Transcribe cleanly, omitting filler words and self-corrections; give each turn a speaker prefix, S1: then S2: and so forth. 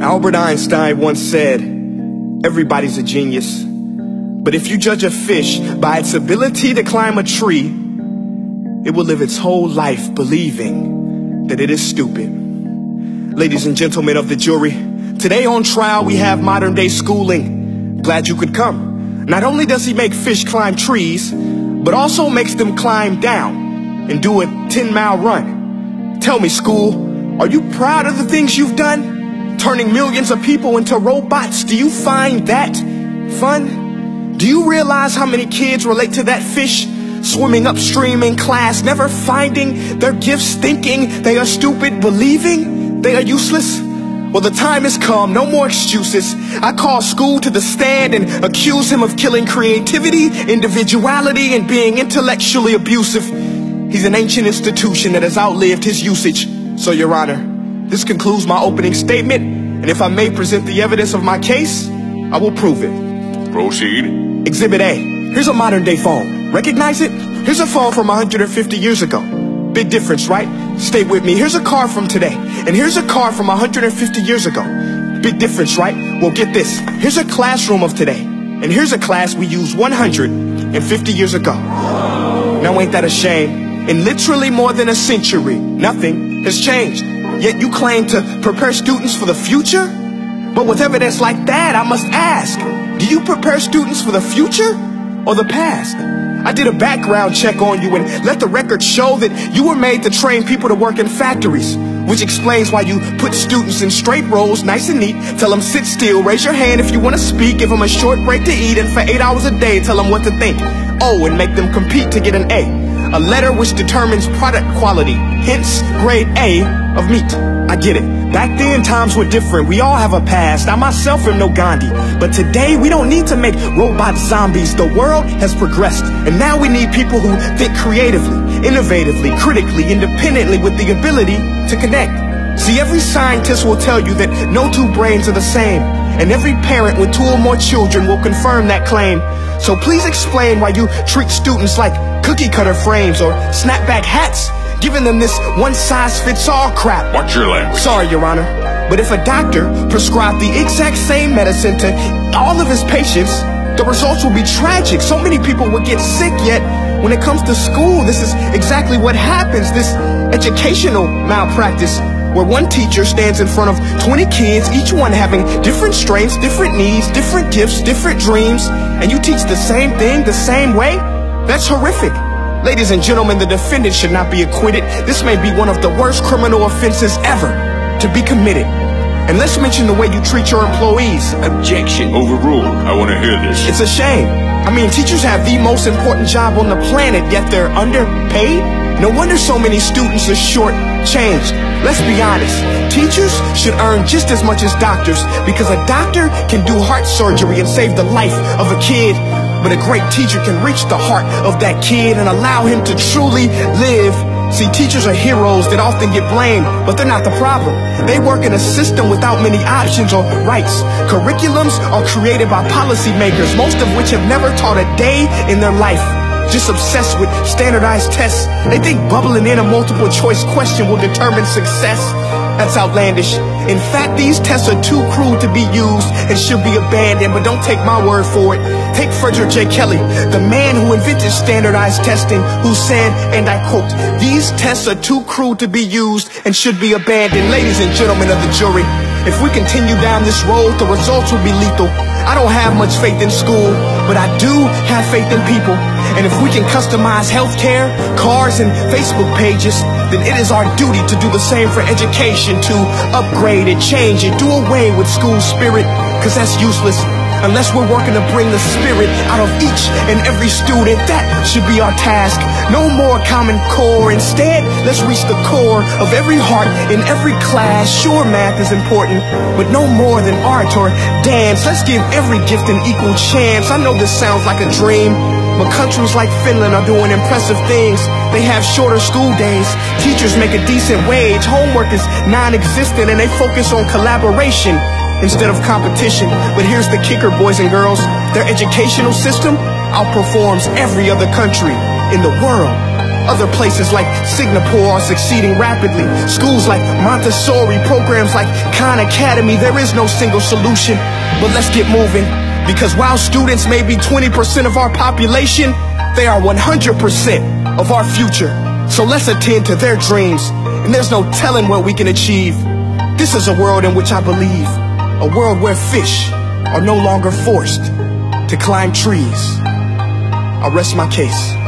S1: Albert Einstein once said, everybody's a genius. But if you judge a fish by its ability to climb a tree, it will live its whole life believing that it is stupid. Ladies and gentlemen of the jury, today on trial we have modern day schooling. Glad you could come. Not only does he make fish climb trees, but also makes them climb down and do a 10-mile run. Tell me, school, are you proud of the things you've done? Turning millions of people into robots, do you find that fun? Do you realize how many kids relate to that fish swimming upstream in class, never finding their gifts, thinking they are stupid, believing they are useless? Well, the time has come, no more excuses. I call school to the stand and accuse him of killing creativity, individuality, and being intellectually abusive. He's an ancient institution that has outlived his usage. So, Your Honor, this concludes my opening statement, and if I may present the evidence of my case, I will prove it.
S2: Proceed.
S1: Exhibit A. Here's a modern day phone. Recognize it? Here's a phone from 150 years ago. Big difference, right? Stay with me. Here's a car from today, and here's a car from 150 years ago. Big difference, right? Well, get this. Here's a classroom of today, and here's a class we used 150 years ago. Now, ain't that a shame? In literally more than a century, nothing has changed. Yet you claim to prepare students for the future? But with evidence like that, I must ask, do you prepare students for the future or the past? I did a background check on you and let the record show that you were made to train people to work in factories, which explains why you put students in straight rows, nice and neat, tell them sit still, raise your hand if you want to speak, give them a short break to eat, and for 8 hours a day, tell them what to think. Oh, and make them compete to get an A letter which determines product quality, hence grade A of meat. I get it. Back then, times were different. We all have a past. I myself am no Gandhi. But today, we don't need to make robot zombies. The world has progressed. And now we need people who think creatively, innovatively, critically, independently, with the ability to connect. See, every scientist will tell you that no two brains are the same. And every parent with 2 or more children will confirm that claim. So please explain why you treat students like cookie cutter frames or snapback hats, giving them this one-size-fits-all crap.
S2: Watch your language.
S1: Sorry, Your Honor, but if a doctor prescribed the exact same medicine to all of his patients, the results will be tragic. So many people will get sick, yet when it comes to school, this is exactly what happens. This educational malpractice, where one teacher stands in front of 20 kids, each one having different strengths, different needs, different gifts, different dreams, and you teach the same thing the same way? That's horrific. Ladies and gentlemen, the defendant should not be acquitted. This may be one of the worst criminal offenses ever to be committed. And let's mention the way you treat your employees.
S2: Objection. Overruled. I want to hear this.
S1: It's a shame. I mean, teachers have the most important job on the planet, yet they're underpaid. No wonder so many students are short-changed. Let's be honest. Teachers should earn just as much as doctors, because a doctor can do heart surgery and save the life of a kid. But a great teacher can reach the heart of that kid and allow him to truly live. See, teachers are heroes that often get blamed, but they're not the problem. They work in a system without many options or rights. Curriculums are created by policymakers, most of which have never taught a day in their life. Just obsessed with standardized tests. They think bubbling in a multiple choice question will determine success. That's outlandish. In fact, these tests are too crude to be used and should be abandoned, but don't take my word for it. Take Frederick J. Kelly, the man who invented standardized testing, who said, and I quote, "These tests are too crude to be used and should be abandoned." Ladies and gentlemen of the jury, if we continue down this road, the results will be lethal. I don't have much faith in school, but I do have faith in people. And if we can customize healthcare, cars, and Facebook pages, then it is our duty to do the same for education, to upgrade and change and do away with school spirit, because that's useless. Unless we're working to bring the spirit out of each and every student, that should be our task. No more Common Core. Instead, let's reach the core of every heart in every class. Sure, math is important, but no more than art or dance. Let's give every gift an equal chance. I know this sounds like a dream, but countries like Finland are doing impressive things. They have shorter school days. Teachers make a decent wage. Homework is non-existent, and they focus on collaboration instead of competition. But here's the kicker, boys and girls. Their educational system outperforms every other country in the world. Other places like Singapore are succeeding rapidly. Schools like Montessori, programs like Khan Academy. There is no single solution, but let's get moving. Because while students may be 20% of our population, they are 100% of our future. So let's attend to their dreams, and there's no telling what we can achieve. This is a world in which I believe, a world where fish are no longer forced to climb trees. I'll rest my case.